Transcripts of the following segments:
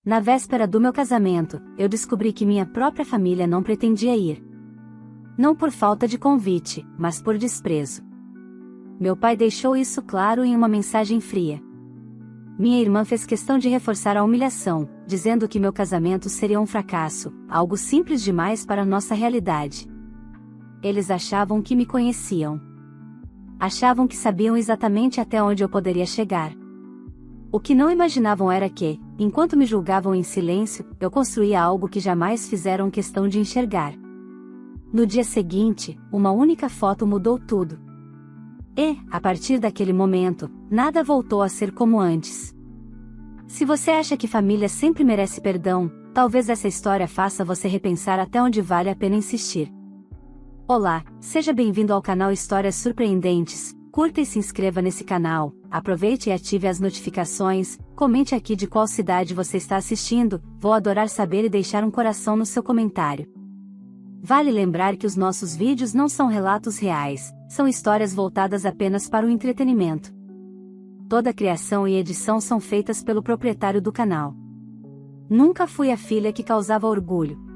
Na véspera do meu casamento, eu descobri que minha própria família não pretendia ir. Não por falta de convite, mas por desprezo. Meu pai deixou isso claro em uma mensagem fria. Minha irmã fez questão de reforçar a humilhação, dizendo que meu casamento seria um fracasso, algo simples demais para nossa realidade. Eles achavam que me conheciam. Achavam que sabiam exatamente até onde eu poderia chegar. O que não imaginavam era que, enquanto me julgavam em silêncio, eu construía algo que jamais fizeram questão de enxergar. No dia seguinte, uma única foto mudou tudo. E, a partir daquele momento, nada voltou a ser como antes. Se você acha que família sempre merece perdão, talvez essa história faça você repensar até onde vale a pena insistir. Olá, seja bem-vindo ao canal Histórias Surpreendentes. Curta e se inscreva nesse canal, aproveite e ative as notificações, comente aqui de qual cidade você está assistindo, vou adorar saber e deixar um coração no seu comentário. Vale lembrar que os nossos vídeos não são relatos reais, são histórias voltadas apenas para o entretenimento. Toda a criação e edição são feitas pelo proprietário do canal. Nunca fui a filha que causava orgulho.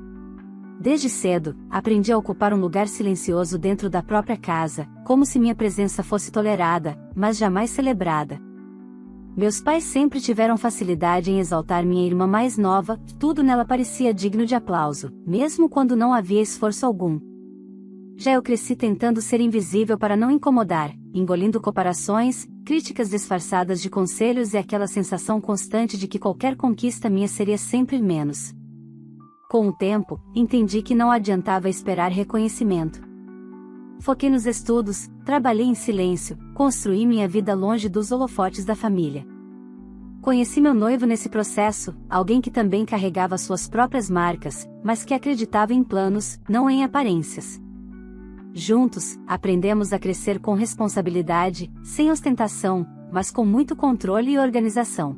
Desde cedo, aprendi a ocupar um lugar silencioso dentro da própria casa, como se minha presença fosse tolerada, mas jamais celebrada. Meus pais sempre tiveram facilidade em exaltar minha irmã mais nova, tudo nela parecia digno de aplauso, mesmo quando não havia esforço algum. Já eu cresci tentando ser invisível para não incomodar, engolindo comparações, críticas disfarçadas de conselhos e aquela sensação constante de que qualquer conquista minha seria sempre menos. Com o tempo, entendi que não adiantava esperar reconhecimento. Foquei nos estudos, trabalhei em silêncio, construí minha vida longe dos holofotes da família. Conheci meu noivo nesse processo, alguém que também carregava suas próprias marcas, mas que acreditava em planos, não em aparências. Juntos, aprendemos a crescer com responsabilidade, sem ostentação, mas com muito controle e organização.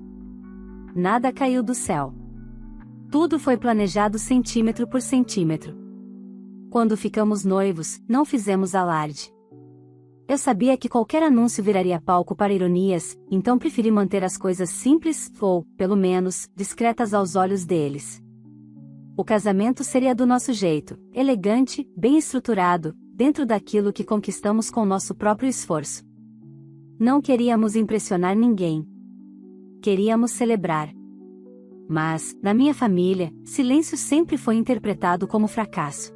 Nada caiu do céu. Tudo foi planejado centímetro por centímetro. Quando ficamos noivos, não fizemos alarde. Eu sabia que qualquer anúncio viraria palco para ironias, então preferi manter as coisas simples, ou, pelo menos, discretas aos olhos deles. O casamento seria do nosso jeito, elegante, bem estruturado, dentro daquilo que conquistamos com nosso próprio esforço. Não queríamos impressionar ninguém. Queríamos celebrar. Mas, na minha família, silêncio sempre foi interpretado como fracasso.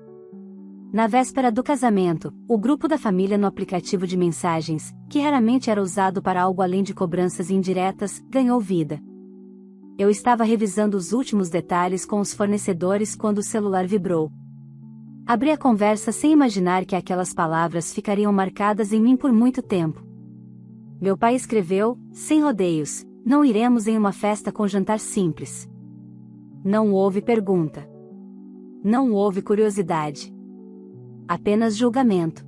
Na véspera do casamento, o grupo da família no aplicativo de mensagens, que raramente era usado para algo além de cobranças indiretas, ganhou vida. Eu estava revisando os últimos detalhes com os fornecedores quando o celular vibrou. Abri a conversa sem imaginar que aquelas palavras ficariam marcadas em mim por muito tempo. Meu pai escreveu, sem rodeios: não iremos em uma festa com jantar simples. Não houve pergunta. Não houve curiosidade. Apenas julgamento.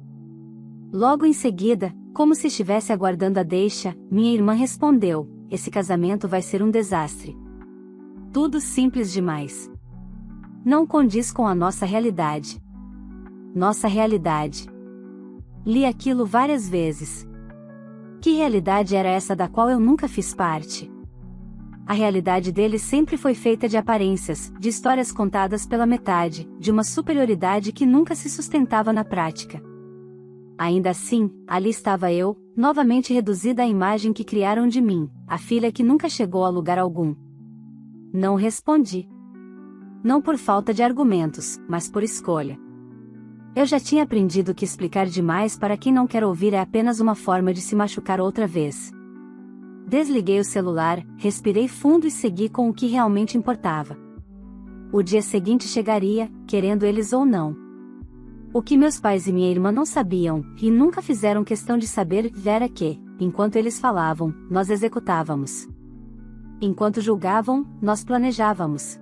Logo em seguida, como se estivesse aguardando a deixa, minha irmã respondeu: esse casamento vai ser um desastre. Tudo simples demais. Não condiz com a nossa realidade. Nossa realidade. Li aquilo várias vezes. Que realidade era essa da qual eu nunca fiz parte? A realidade deles sempre foi feita de aparências, de histórias contadas pela metade, de uma superioridade que nunca se sustentava na prática. Ainda assim, ali estava eu, novamente reduzida à imagem que criaram de mim, a filha que nunca chegou a lugar algum. Não respondi. Não por falta de argumentos, mas por escolha. Eu já tinha aprendido que explicar demais para quem não quer ouvir é apenas uma forma de se machucar outra vez. Desliguei o celular, respirei fundo e segui com o que realmente importava. O dia seguinte chegaria, querendo eles ou não. O que meus pais e minha irmã não sabiam, e nunca fizeram questão de saber, era que, enquanto eles falavam, nós executávamos. Enquanto julgavam, nós planejávamos.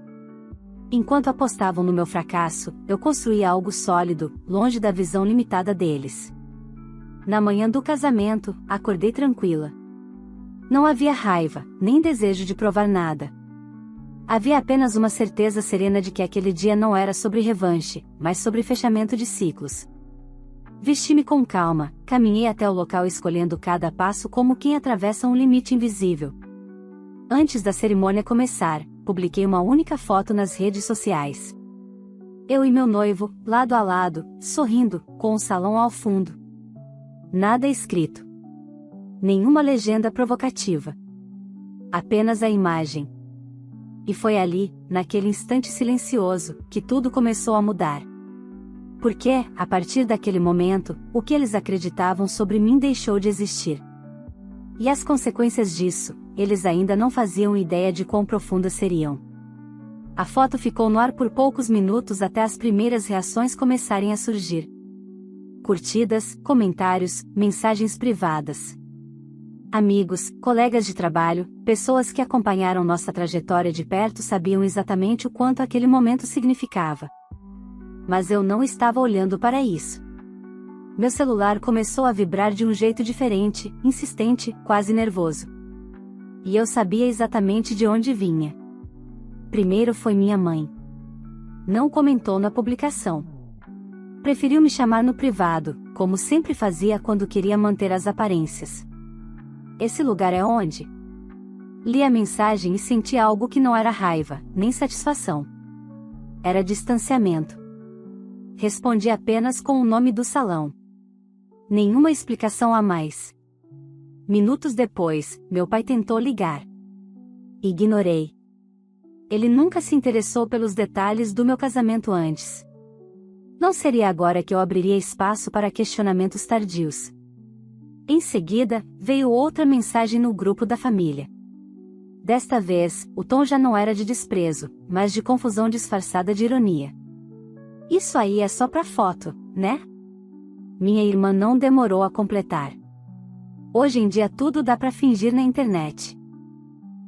Enquanto apostavam no meu fracasso, eu construía algo sólido, longe da visão limitada deles. Na manhã do casamento, acordei tranquila. Não havia raiva, nem desejo de provar nada. Havia apenas uma certeza serena de que aquele dia não era sobre revanche, mas sobre fechamento de ciclos. Vesti-me com calma, caminhei até o local escolhendo cada passo como quem atravessa um limite invisível. Antes da cerimônia começar, publiquei uma única foto nas redes sociais. Eu e meu noivo, lado a lado, sorrindo, com o salão ao fundo. Nada escrito. Nenhuma legenda provocativa. Apenas a imagem. E foi ali, naquele instante silencioso, que tudo começou a mudar. Porque, a partir daquele momento, o que eles acreditavam sobre mim deixou de existir. E as consequências disso, eles ainda não faziam ideia de quão profundas seriam. A foto ficou no ar por poucos minutos até as primeiras reações começarem a surgir. Curtidas, comentários, mensagens privadas. Amigos, colegas de trabalho, pessoas que acompanharam nossa trajetória de perto sabiam exatamente o quanto aquele momento significava. Mas eu não estava olhando para isso. Meu celular começou a vibrar de um jeito diferente, insistente, quase nervoso. E eu sabia exatamente de onde vinha. Primeiro foi minha mãe. Não comentou na publicação. Preferiu me chamar no privado, como sempre fazia quando queria manter as aparências. Esse lugar é onde? Li a mensagem e senti algo que não era raiva, nem satisfação. Era distanciamento. Respondi apenas com o nome do salão. Nenhuma explicação a mais. Minutos depois, meu pai tentou ligar. Ignorei. Ele nunca se interessou pelos detalhes do meu casamento antes. Não seria agora que eu abriria espaço para questionamentos tardios. Em seguida, veio outra mensagem no grupo da família. Desta vez, o tom já não era de desprezo, mas de confusão disfarçada de ironia. Isso aí é só pra foto, né? Minha irmã não demorou a completar. Hoje em dia tudo dá pra fingir na internet.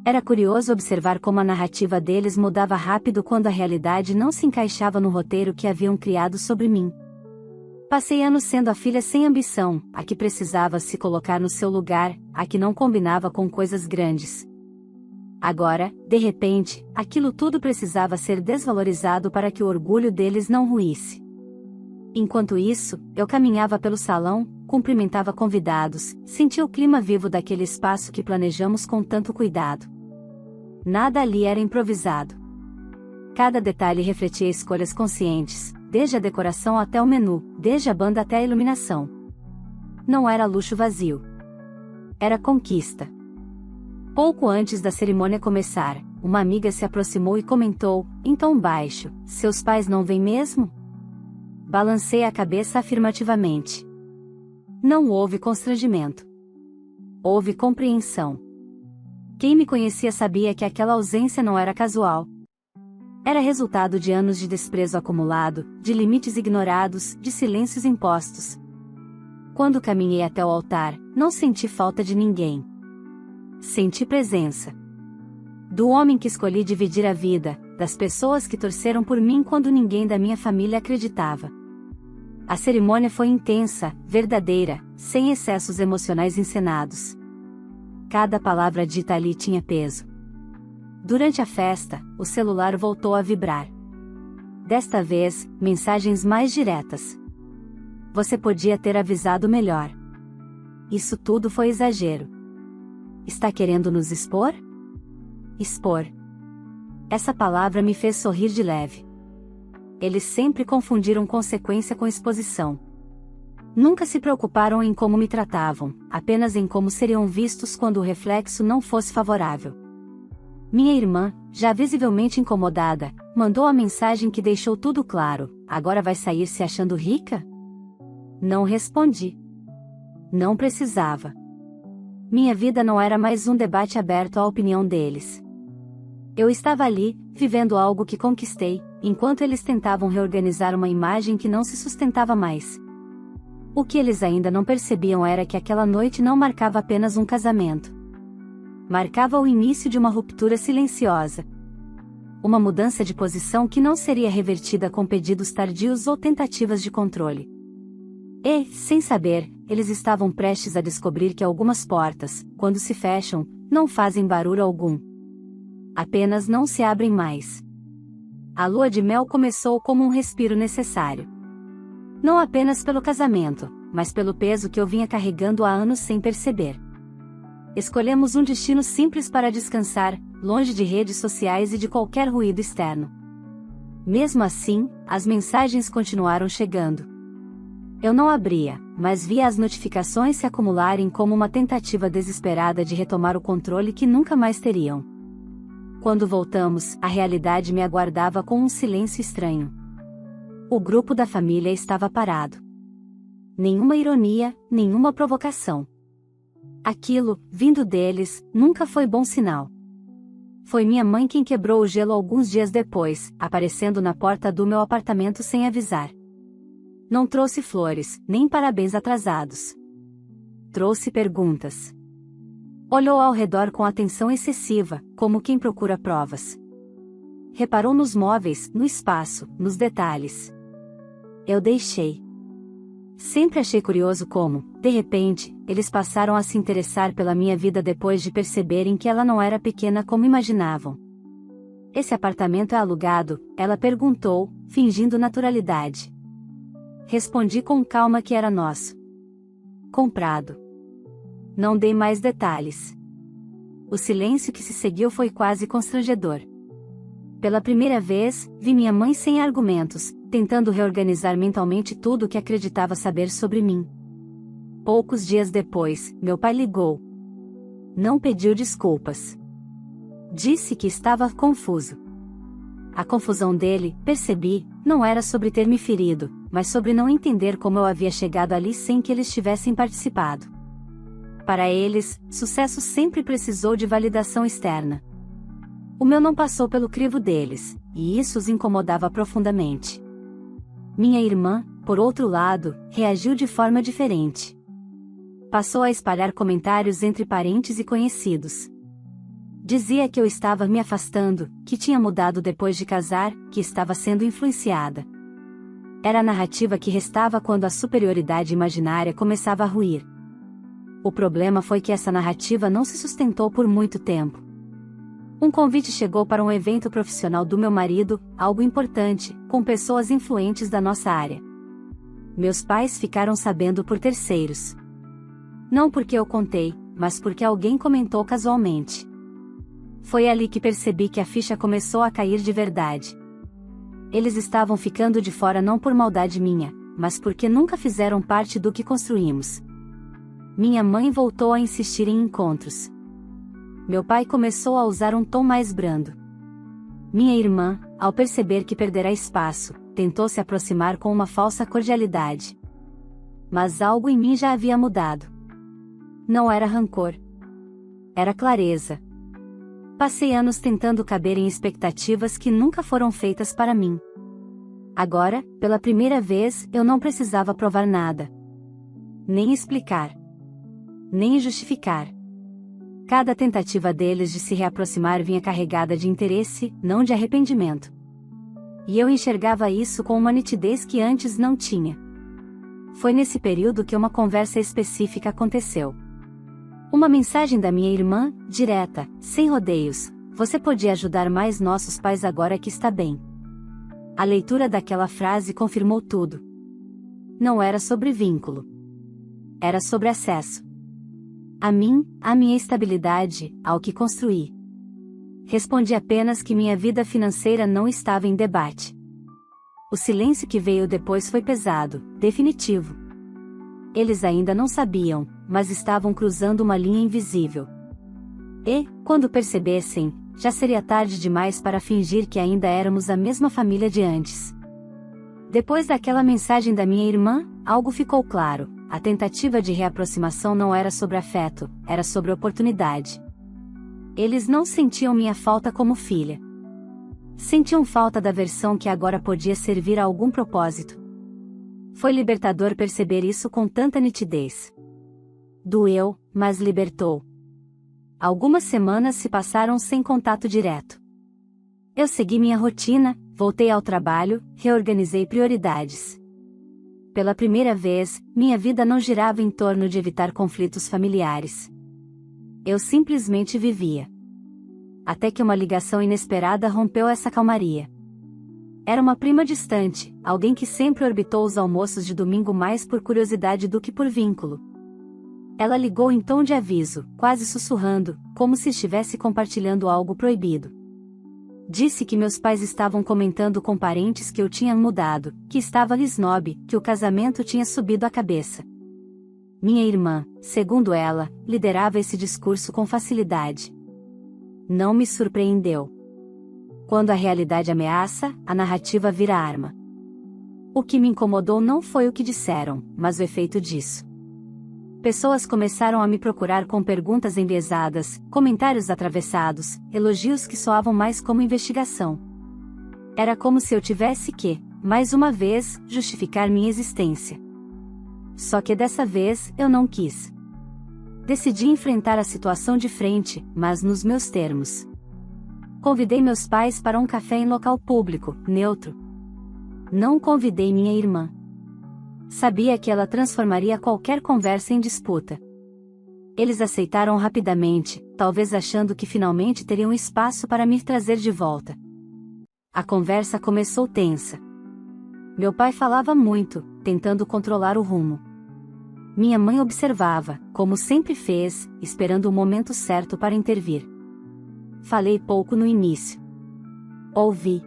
Era curioso observar como a narrativa deles mudava rápido quando a realidade não se encaixava no roteiro que haviam criado sobre mim. Passei anos sendo a filha sem ambição, a que precisava se colocar no seu lugar, a que não combinava com coisas grandes. Agora, de repente, aquilo tudo precisava ser desvalorizado para que o orgulho deles não ruísse. Enquanto isso, eu caminhava pelo salão, cumprimentava convidados, sentia o clima vivo daquele espaço que planejamos com tanto cuidado. Nada ali era improvisado. Cada detalhe refletia escolhas conscientes, desde a decoração até o menu, desde a banda até a iluminação. Não era luxo vazio. Era conquista. Pouco antes da cerimônia começar, uma amiga se aproximou e comentou, em tom baixo, "Seus pais não vêm mesmo?" Balancei a cabeça afirmativamente. Não houve constrangimento. Houve compreensão. Quem me conhecia sabia que aquela ausência não era casual. Era resultado de anos de desprezo acumulado, de limites ignorados, de silêncios impostos. Quando caminhei até o altar, não senti falta de ninguém. Senti presença. Do homem que escolhi dividir a vida, das pessoas que torceram por mim quando ninguém da minha família acreditava. A cerimônia foi intensa, verdadeira, sem excessos emocionais encenados. Cada palavra dita ali tinha peso. Durante a festa, o celular voltou a vibrar. Desta vez, mensagens mais diretas. Você podia ter avisado melhor. Isso tudo foi exagero. Está querendo nos expor? Expor. Essa palavra me fez sorrir de leve. Eles sempre confundiram consequência com exposição. Nunca se preocuparam em como me tratavam, apenas em como seriam vistos quando o reflexo não fosse favorável. Minha irmã, já visivelmente incomodada, mandou a mensagem que deixou tudo claro: agora vai sair se achando rica? Não respondi. Não precisava. Minha vida não era mais um debate aberto à opinião deles. Eu estava ali, vivendo algo que conquistei, enquanto eles tentavam reorganizar uma imagem que não se sustentava mais. O que eles ainda não percebiam era que aquela noite não marcava apenas um casamento. Marcava o início de uma ruptura silenciosa. Uma mudança de posição que não seria revertida com pedidos tardios ou tentativas de controle. E, sem saber, eles estavam prestes a descobrir que algumas portas, quando se fecham, não fazem barulho algum. Apenas não se abrem mais. A lua de mel começou como um respiro necessário. Não apenas pelo casamento, mas pelo peso que eu vinha carregando há anos sem perceber. Escolhemos um destino simples para descansar, longe de redes sociais e de qualquer ruído externo. Mesmo assim, as mensagens continuaram chegando. Eu não abria, mas via as notificações se acumularem como uma tentativa desesperada de retomar o controle que nunca mais teriam. Quando voltamos, a realidade me aguardava com um silêncio estranho. O grupo da família estava parado. Nenhuma ironia, nenhuma provocação. Aquilo, vindo deles, nunca foi bom sinal. Foi minha mãe quem quebrou o gelo alguns dias depois, aparecendo na porta do meu apartamento sem avisar. Não trouxe flores, nem parabéns atrasados. Trouxe perguntas. Olhou ao redor com atenção excessiva, como quem procura provas. Reparou nos móveis, no espaço, nos detalhes. Eu deixei. Sempre achei curioso como, de repente, eles passaram a se interessar pela minha vida depois de perceberem que ela não era pequena como imaginavam. Esse apartamento é alugado? Ela perguntou, fingindo naturalidade. Respondi com calma que era nosso. Comprado. Não dei mais detalhes. O silêncio que se seguiu foi quase constrangedor. Pela primeira vez, vi minha mãe sem argumentos, tentando reorganizar mentalmente tudo o que acreditava saber sobre mim. Poucos dias depois, meu pai ligou. Não pediu desculpas. Disse que estava confuso. A confusão dele, percebi, não era sobre ter me ferido, mas sobre não entender como eu havia chegado ali sem que eles tivessem participado. Para eles, sucesso sempre precisou de validação externa. O meu não passou pelo crivo deles, e isso os incomodava profundamente. Minha irmã, por outro lado, reagiu de forma diferente. Passou a espalhar comentários entre parentes e conhecidos. Dizia que eu estava me afastando, que tinha mudado depois de casar, que estava sendo influenciada. Era a narrativa que restava quando a superioridade imaginária começava a ruir. O problema foi que essa narrativa não se sustentou por muito tempo. Um convite chegou para um evento profissional do meu marido, algo importante, com pessoas influentes da nossa área. Meus pais ficaram sabendo por terceiros. Não porque eu contei, mas porque alguém comentou casualmente. Foi ali que percebi que a ficha começou a cair de verdade. Eles estavam ficando de fora não por maldade minha, mas porque nunca fizeram parte do que construímos. Minha mãe voltou a insistir em encontros. Meu pai começou a usar um tom mais brando. Minha irmã, ao perceber que perderá espaço, tentou se aproximar com uma falsa cordialidade. Mas algo em mim já havia mudado. Não era rancor. Era clareza. Passei anos tentando caber em expectativas que nunca foram feitas para mim. Agora, pela primeira vez, eu não precisava provar nada. Nem explicar. Nem justificar. Cada tentativa deles de se reaproximar vinha carregada de interesse, não de arrependimento. E eu enxergava isso com uma nitidez que antes não tinha. Foi nesse período que uma conversa específica aconteceu. Uma mensagem da minha irmã, direta, sem rodeios: você podia ajudar mais nossos pais agora que está bem. A leitura daquela frase confirmou tudo. Não era sobre vínculo. Era sobre acesso. A mim, à minha estabilidade, ao que construí. Respondi apenas que minha vida financeira não estava em debate. O silêncio que veio depois foi pesado, definitivo. Eles ainda não sabiam, mas estavam cruzando uma linha invisível. E, quando percebessem, já seria tarde demais para fingir que ainda éramos a mesma família de antes. Depois daquela mensagem da minha irmã, algo ficou claro. A tentativa de reaproximação não era sobre afeto, era sobre oportunidade. Eles não sentiam minha falta como filha. Sentiam falta da versão que agora podia servir a algum propósito. Foi libertador perceber isso com tanta nitidez. Doeu, mas libertou. Algumas semanas se passaram sem contato direto. Eu segui minha rotina, voltei ao trabalho, reorganizei prioridades. Pela primeira vez, minha vida não girava em torno de evitar conflitos familiares. Eu simplesmente vivia. Até que uma ligação inesperada rompeu essa calmaria. Era uma prima distante, alguém que sempre orbitou os almoços de domingo mais por curiosidade do que por vínculo. Ela ligou em tom de aviso, quase sussurrando, como se estivesse compartilhando algo proibido. Disse que meus pais estavam comentando com parentes que eu tinha mudado, que estava snob, que o casamento tinha subido a cabeça. Minha irmã, segundo ela, liderava esse discurso com facilidade. Não me surpreendeu. Quando a realidade ameaça, a narrativa vira arma. O que me incomodou não foi o que disseram, mas o efeito disso. Pessoas começaram a me procurar com perguntas enviesadas, comentários atravessados, elogios que soavam mais como investigação. Era como se eu tivesse que, mais uma vez, justificar minha existência. Só que dessa vez, eu não quis. Decidi enfrentar a situação de frente, mas nos meus termos. Convidei meus pais para um café em local público, neutro. Não convidei minha irmã. Sabia que ela transformaria qualquer conversa em disputa. Eles aceitaram rapidamente, talvez achando que finalmente teriam espaço para me trazer de volta. A conversa começou tensa. Meu pai falava muito, tentando controlar o rumo. Minha mãe observava, como sempre fez, esperando o momento certo para intervir. Falei pouco no início. Ouvi.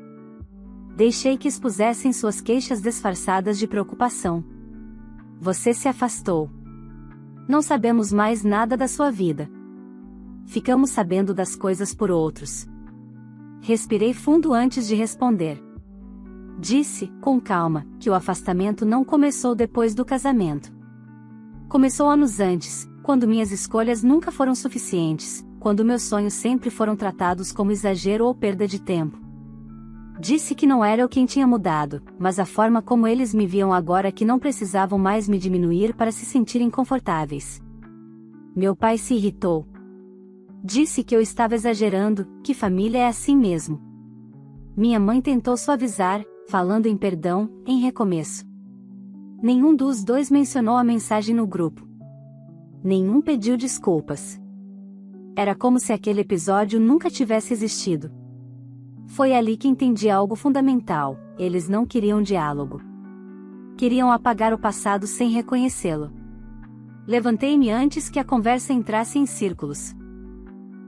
Deixei que expusessem suas queixas disfarçadas de preocupação. Você se afastou. Não sabemos mais nada da sua vida. Ficamos sabendo das coisas por outros. Respirei fundo antes de responder. Disse, com calma, que o afastamento não começou depois do casamento. Começou anos antes, quando minhas escolhas nunca foram suficientes, quando meus sonhos sempre foram tratados como exagero ou perda de tempo. Disse que não era eu quem tinha mudado, mas a forma como eles me viam agora que não precisavam mais me diminuir para se sentirem confortáveis. Meu pai se irritou. Disse que eu estava exagerando, que família é assim mesmo. Minha mãe tentou suavizar, falando em perdão, em recomeço. Nenhum dos dois mencionou a mensagem no grupo. Nenhum pediu desculpas. Era como se aquele episódio nunca tivesse existido. Foi ali que entendi algo fundamental: eles não queriam diálogo. Queriam apagar o passado sem reconhecê-lo. Levantei-me antes que a conversa entrasse em círculos.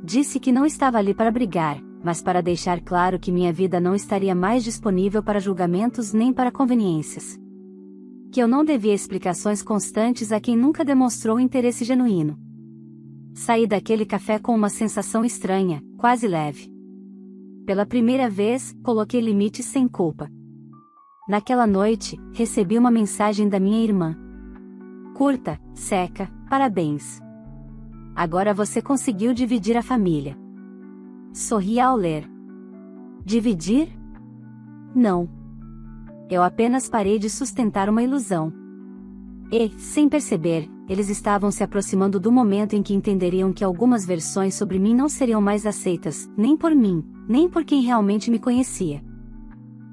Disse que não estava ali para brigar, mas para deixar claro que minha vida não estaria mais disponível para julgamentos nem para conveniências. Que eu não devia explicações constantes a quem nunca demonstrou interesse genuíno. Saí daquele café com uma sensação estranha, quase leve. Pela primeira vez, coloquei limites sem culpa. Naquela noite, recebi uma mensagem da minha irmã. Curta, seca, parabéns. Agora você conseguiu dividir a família. Sorri ao ler. Dividir? Não. Eu apenas parei de sustentar uma ilusão. E, sem perceber, eles estavam se aproximando do momento em que entenderiam que algumas versões sobre mim não seriam mais aceitas, nem por mim, nem por quem realmente me conhecia.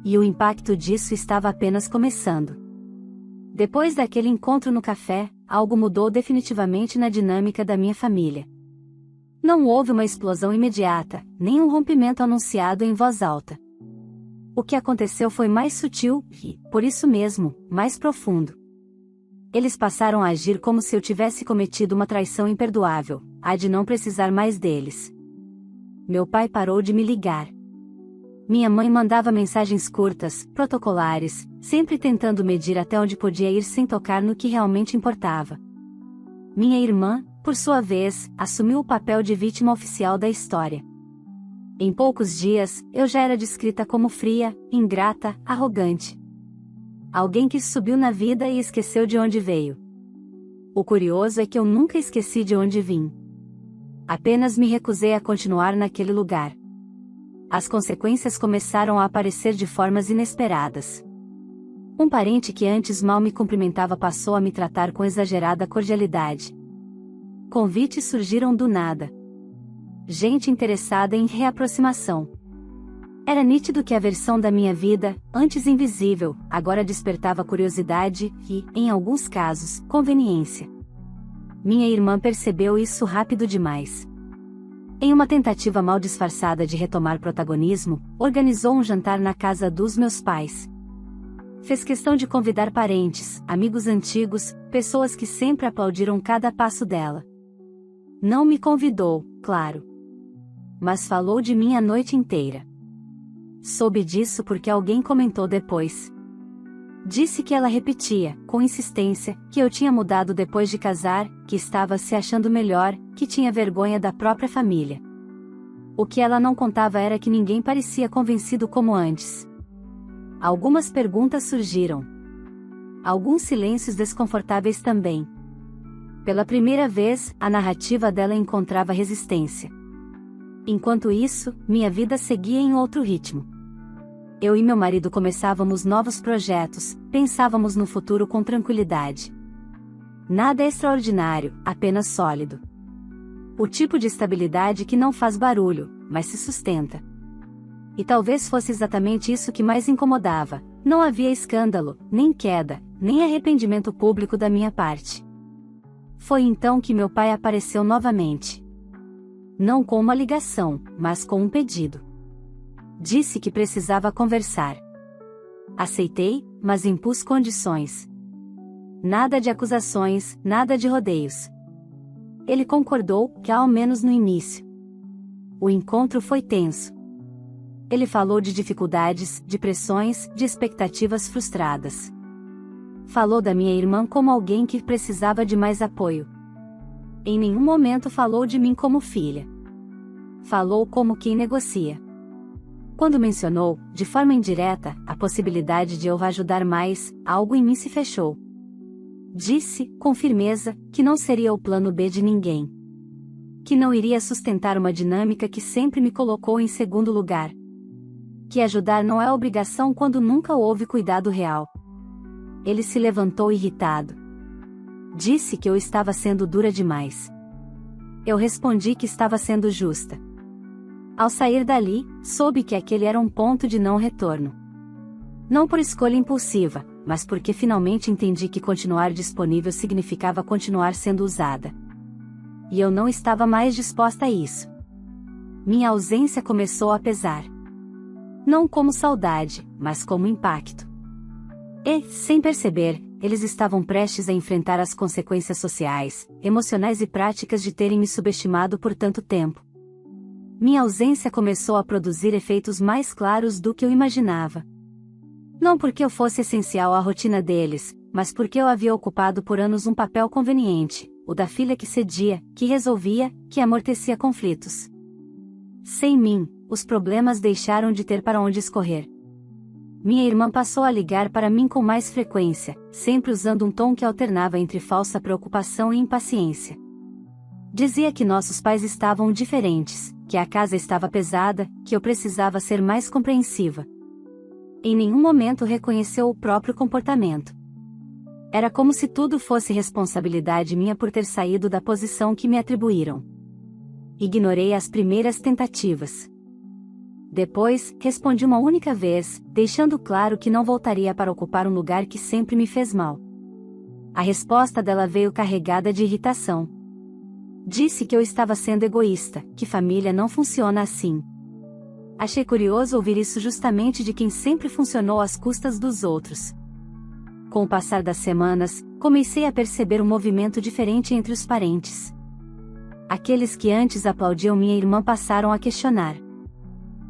E o impacto disso estava apenas começando. Depois daquele encontro no café, algo mudou definitivamente na dinâmica da minha família. Não houve uma explosão imediata, nem um rompimento anunciado em voz alta. O que aconteceu foi mais sutil e, por isso mesmo, mais profundo. Eles passaram a agir como se eu tivesse cometido uma traição imperdoável, a de não precisar mais deles. Meu pai parou de me ligar. Minha mãe mandava mensagens curtas, protocolares, sempre tentando medir até onde podia ir sem tocar no que realmente importava. Minha irmã, por sua vez, assumiu o papel de vítima oficial da história. Em poucos dias, eu já era descrita como fria, ingrata, arrogante. Alguém que subiu na vida e esqueceu de onde veio. O curioso é que eu nunca esqueci de onde vim. Apenas me recusei a continuar naquele lugar. As consequências começaram a aparecer de formas inesperadas. Um parente que antes mal me cumprimentava passou a me tratar com exagerada cordialidade. Convites surgiram do nada. Gente interessada em reaproximação. Era nítido que a versão da minha vida, antes invisível, agora despertava curiosidade e, em alguns casos, conveniência. Minha irmã percebeu isso rápido demais. Em uma tentativa mal disfarçada de retomar protagonismo, organizou um jantar na casa dos meus pais. Fez questão de convidar parentes, amigos antigos, pessoas que sempre aplaudiram cada passo dela. Não me convidou, claro. Mas falou de mim a noite inteira. Soube disso porque alguém comentou depois. Disse que ela repetia, com insistência, que eu tinha mudado depois de casar, que estava se achando melhor, que tinha vergonha da própria família. O que ela não contava era que ninguém parecia convencido como antes. Algumas perguntas surgiram. Alguns silêncios desconfortáveis também. Pela primeira vez, a narrativa dela encontrava resistência. Enquanto isso, minha vida seguia em outro ritmo. Eu e meu marido começávamos novos projetos, pensávamos no futuro com tranquilidade. Nada extraordinário, apenas sólido. O tipo de estabilidade que não faz barulho, mas se sustenta. E talvez fosse exatamente isso que mais incomodava. Não havia escândalo, nem queda, nem arrependimento público da minha parte. Foi então que meu pai apareceu novamente. Não com uma ligação, mas com um pedido. Disse que precisava conversar. Aceitei, mas impus condições. Nada de acusações, nada de rodeios. Ele concordou, que ao menos no início. O encontro foi tenso. Ele falou de dificuldades, de pressões, de expectativas frustradas. Falou da minha irmã como alguém que precisava de mais apoio. Em nenhum momento falou de mim como filha. Falou como quem negocia. Quando mencionou, de forma indireta, a possibilidade de eu ajudar mais, algo em mim se fechou. Disse, com firmeza, que não seria o plano B de ninguém. Que não iria sustentar uma dinâmica que sempre me colocou em segundo lugar. Que ajudar não é obrigação quando nunca houve cuidado real. Ele se levantou irritado. Disse que eu estava sendo dura demais. Eu respondi que estava sendo justa. Ao sair dali, soube que aquele era um ponto de não retorno. Não por escolha impulsiva, mas porque finalmente entendi que continuar disponível significava continuar sendo usada. E eu não estava mais disposta a isso. Minha ausência começou a pesar. Não como saudade, mas como impacto. E, sem perceber, eles estavam prestes a enfrentar as consequências sociais, emocionais e práticas de terem me subestimado por tanto tempo. Minha ausência começou a produzir efeitos mais claros do que eu imaginava. Não porque eu fosse essencial à rotina deles, mas porque eu havia ocupado por anos um papel conveniente, o da filha que cedia, que resolvia, que amortecia conflitos. Sem mim, os problemas deixaram de ter para onde escorrer. Minha irmã passou a ligar para mim com mais frequência, sempre usando um tom que alternava entre falsa preocupação e impaciência. Dizia que nossos pais estavam diferentes, que a casa estava pesada, que eu precisava ser mais compreensiva. Em nenhum momento reconheceu o próprio comportamento. Era como se tudo fosse responsabilidade minha por ter saído da posição que me atribuíram. Ignorei as primeiras tentativas. Depois, respondi uma única vez, deixando claro que não voltaria para ocupar um lugar que sempre me fez mal. A resposta dela veio carregada de irritação. Disse que eu estava sendo egoísta, que família não funciona assim. Achei curioso ouvir isso justamente de quem sempre funcionou às custas dos outros. Com o passar das semanas, comecei a perceber um movimento diferente entre os parentes. Aqueles que antes aplaudiam minha irmã passaram a questionar.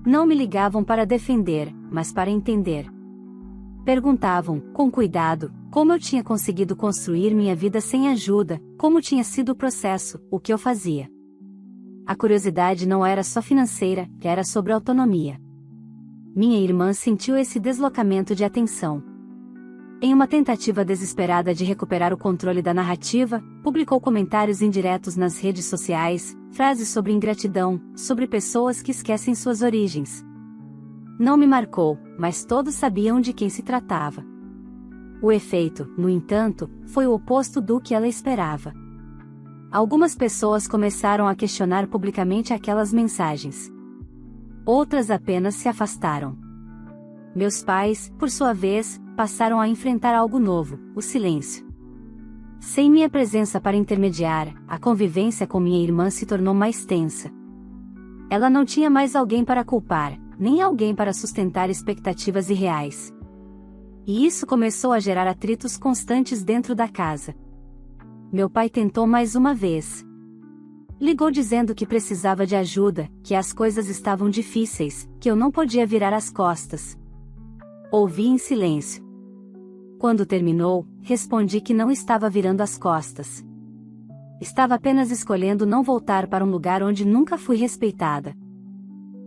Não me ligavam para defender, mas para entender. Perguntavam, com cuidado, como eu tinha conseguido construir minha vida sem ajuda, como tinha sido o processo, o que eu fazia. A curiosidade não era só financeira, era sobre autonomia. Minha irmã sentiu esse deslocamento de atenção. Em uma tentativa desesperada de recuperar o controle da narrativa, publicou comentários indiretos nas redes sociais, frases sobre ingratidão, sobre pessoas que esquecem suas origens. Não me marcou, mas todos sabiam de quem se tratava. O efeito, no entanto, foi o oposto do que ela esperava. Algumas pessoas começaram a questionar publicamente aquelas mensagens. Outras apenas se afastaram. Meus pais, por sua vez, passaram a enfrentar algo novo, o silêncio. Sem minha presença para intermediar, a convivência com minha irmã se tornou mais tensa. Ela não tinha mais alguém para culpar, nem alguém para sustentar expectativas irreais. E isso começou a gerar atritos constantes dentro da casa. Meu pai tentou mais uma vez. Ligou dizendo que precisava de ajuda, que as coisas estavam difíceis, que eu não podia virar as costas. Ouvi em silêncio. Quando terminou, respondi que não estava virando as costas. Estava apenas escolhendo não voltar para um lugar onde nunca fui respeitada.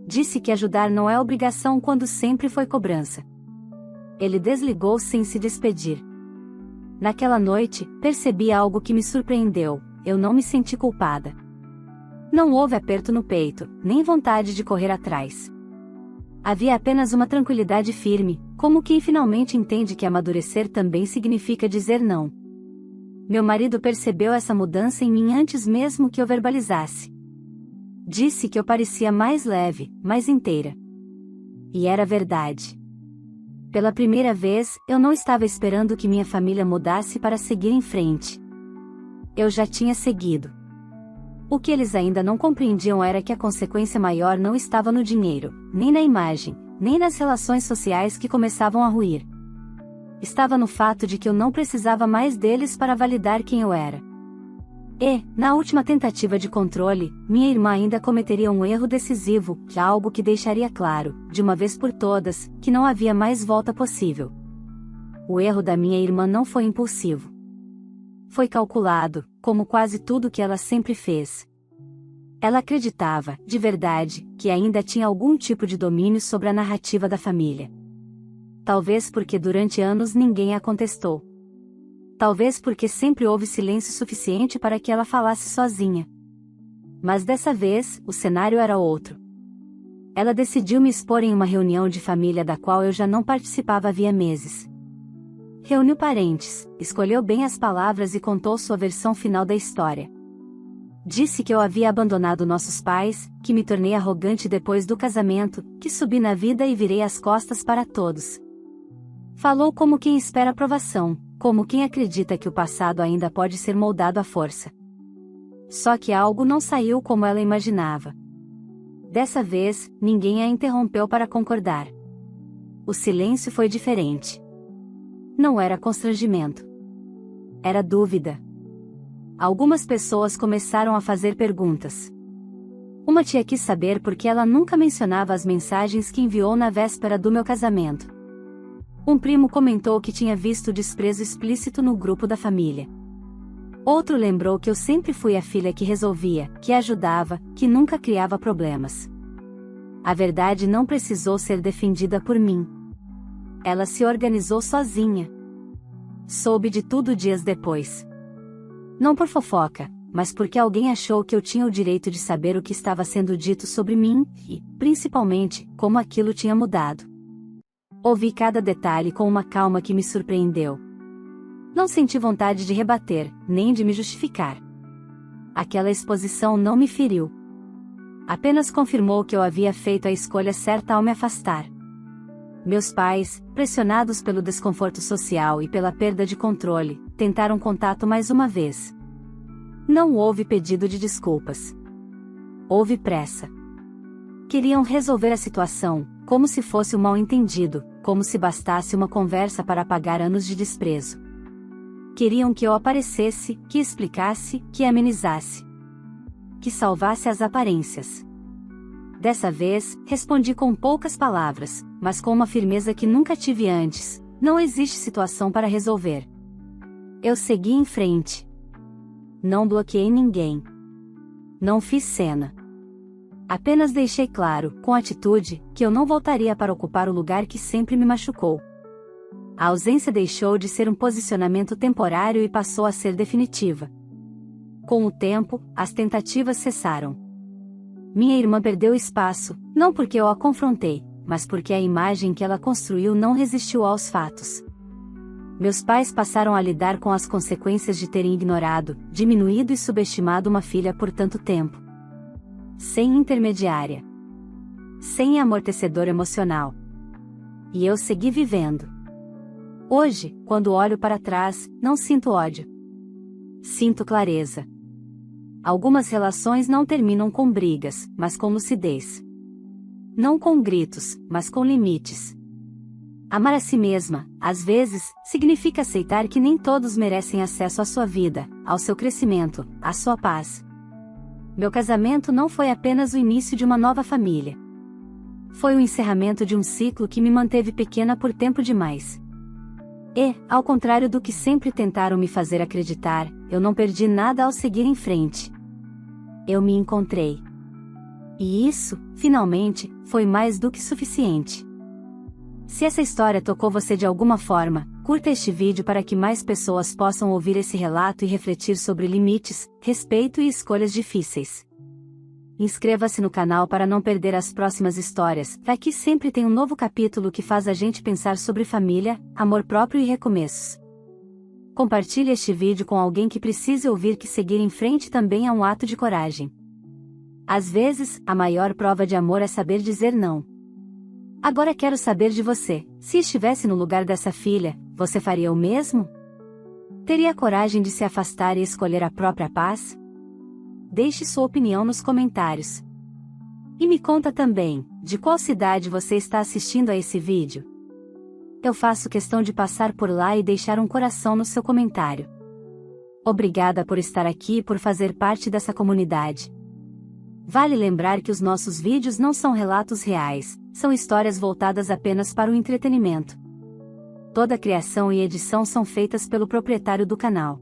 Disse que ajudar não é obrigação quando sempre foi cobrança. Ele desligou sem se despedir. Naquela noite, percebi algo que me surpreendeu: eu não me senti culpada. Não houve aperto no peito, nem vontade de correr atrás. Havia apenas uma tranquilidade firme, como quem finalmente entende que amadurecer também significa dizer não. Meu marido percebeu essa mudança em mim antes mesmo que eu verbalizasse. Disse que eu parecia mais leve, mais inteira. E era verdade. Pela primeira vez, eu não estava esperando que minha família mudasse para seguir em frente. Eu já tinha seguido. O que eles ainda não compreendiam era que a consequência maior não estava no dinheiro, nem na imagem, nem nas relações sociais que começavam a ruir. Estava no fato de que eu não precisava mais deles para validar quem eu era. E, na última tentativa de controle, minha irmã ainda cometeria um erro decisivo, algo que deixaria claro, de uma vez por todas, que não havia mais volta possível. O erro da minha irmã não foi impulsivo. Foi calculado, como quase tudo que ela sempre fez. Ela acreditava, de verdade, que ainda tinha algum tipo de domínio sobre a narrativa da família. Talvez porque durante anos ninguém a contestou. Talvez porque sempre houve silêncio suficiente para que ela falasse sozinha. Mas dessa vez, o cenário era outro. Ela decidiu me expor em uma reunião de família da qual eu já não participava havia meses. Reuniu parentes, escolheu bem as palavras e contou sua versão final da história. Disse que eu havia abandonado nossos pais, que me tornei arrogante depois do casamento, que subi na vida e virei as costas para todos. Falou como quem espera aprovação, como quem acredita que o passado ainda pode ser moldado à força. Só que algo não saiu como ela imaginava. Dessa vez, ninguém a interrompeu para concordar. O silêncio foi diferente. Não era constrangimento. Era dúvida. Algumas pessoas começaram a fazer perguntas. Uma tia quis saber por que ela nunca mencionava as mensagens que enviou na véspera do meu casamento. Um primo comentou que tinha visto desprezo explícito no grupo da família. Outro lembrou que eu sempre fui a filha que resolvia, que ajudava, que nunca criava problemas. A verdade não precisou ser defendida por mim. Ela se organizou sozinha. Soube de tudo dias depois. Não por fofoca, mas porque alguém achou que eu tinha o direito de saber o que estava sendo dito sobre mim, e, principalmente, como aquilo tinha mudado. Ouvi cada detalhe com uma calma que me surpreendeu. Não senti vontade de rebater, nem de me justificar. Aquela exposição não me feriu. Apenas confirmou que eu havia feito a escolha certa ao me afastar. Meus pais, pressionados pelo desconforto social e pela perda de controle, tentaram contato mais uma vez. Não houve pedido de desculpas. Houve pressa. Queriam resolver a situação, como se fosse um mal-entendido, como se bastasse uma conversa para apagar anos de desprezo. Queriam que eu aparecesse, que explicasse, que amenizasse. Que salvasse as aparências. Dessa vez, respondi com poucas palavras, mas com uma firmeza que nunca tive antes: não existe situação para resolver. Eu segui em frente. Não bloqueei ninguém. Não fiz cena. Apenas deixei claro, com atitude, que eu não voltaria para ocupar o lugar que sempre me machucou. A ausência deixou de ser um posicionamento temporário e passou a ser definitiva. Com o tempo, as tentativas cessaram. Minha irmã perdeu espaço, não porque eu a confrontei, mas porque a imagem que ela construiu não resistiu aos fatos. Meus pais passaram a lidar com as consequências de terem ignorado, diminuído e subestimado uma filha por tanto tempo. Sem intermediária. Sem amortecedor emocional. E eu segui vivendo. Hoje, quando olho para trás, não sinto ódio. Sinto clareza. Algumas relações não terminam com brigas, mas com lucidez. Não com gritos, mas com limites. Amar a si mesma, às vezes, significa aceitar que nem todos merecem acesso à sua vida, ao seu crescimento, à sua paz. Meu casamento não foi apenas o início de uma nova família. Foi o encerramento de um ciclo que me manteve pequena por tempo demais. E, ao contrário do que sempre tentaram me fazer acreditar, eu não perdi nada ao seguir em frente. Eu me encontrei. E isso, finalmente, foi mais do que suficiente. Se essa história tocou você de alguma forma, curta este vídeo para que mais pessoas possam ouvir esse relato e refletir sobre limites, respeito e escolhas difíceis. Inscreva-se no canal para não perder as próximas histórias. Aqui sempre tem um novo capítulo que faz a gente pensar sobre família, amor próprio e recomeços. Compartilhe este vídeo com alguém que precise ouvir que seguir em frente também é um ato de coragem. Às vezes, a maior prova de amor é saber dizer não. Agora quero saber de você, se estivesse no lugar dessa filha, você faria o mesmo? Teria coragem de se afastar e escolher a própria paz? Deixe sua opinião nos comentários. E me conta também, de qual cidade você está assistindo a esse vídeo? Eu faço questão de passar por lá e deixar um coração no seu comentário. Obrigada por estar aqui e por fazer parte dessa comunidade. Vale lembrar que os nossos vídeos não são relatos reais, são histórias voltadas apenas para o entretenimento. Toda a criação e edição são feitas pelo proprietário do canal.